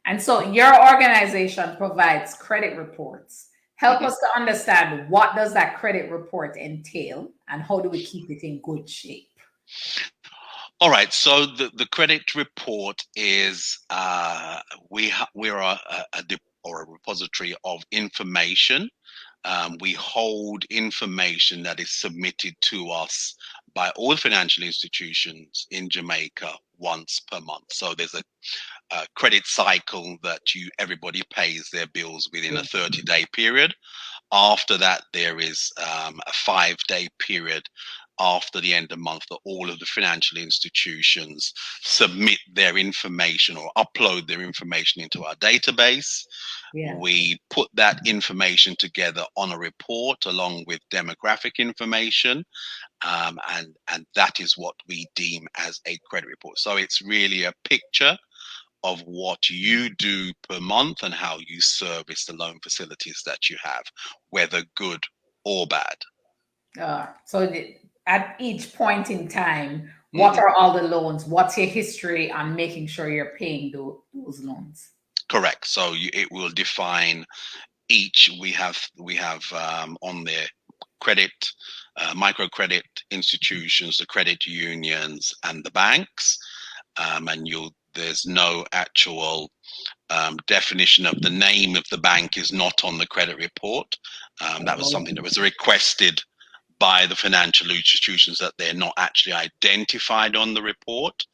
And so your organization provides credit reports. Help us to understand, what does that credit report entail and how do we keep it in good shape? All right. So the credit report is we're a repository of information. We hold information that is submitted to us by all financial institutions in Jamaica once per month. So there's a credit cycle that everybody pays their bills within a 30-day period. After that, there is a 5-day period after the end of the month that all of the financial institutions submit their information or upload their information into our database. Yeah. We put that information together on a report along with demographic information, and that is what we deem as a credit report. So it's really a picture of what you do per month and how you service the loan facilities that you have, whether good or bad. At each point in time, what are all the loans? What's your history on making sure you're paying those loans? Correct. So it will define each. We have on there credit, microcredit institutions, the credit unions, and the banks, and there's no actual definition of the name of the bank is not on the credit report. That was something that was requested by the financial institutions, that they're not actually identified on the report,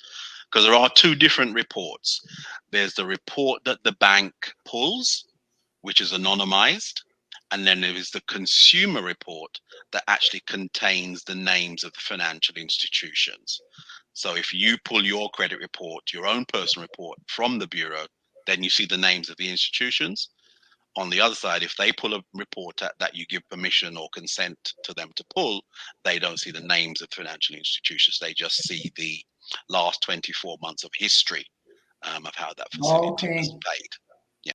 because there are two different reports. There's the report that the bank pulls, which is anonymized, and then there is the consumer report that actually contains the names of the financial institutions. So if you pull your credit report, your own personal report from the Bureau, then you see the names of the institutions. On the other side, if they pull a report that you give permission or consent to them to pull, they don't see the names of financial institutions. They just see the last 24 months of history of how that facility was paid.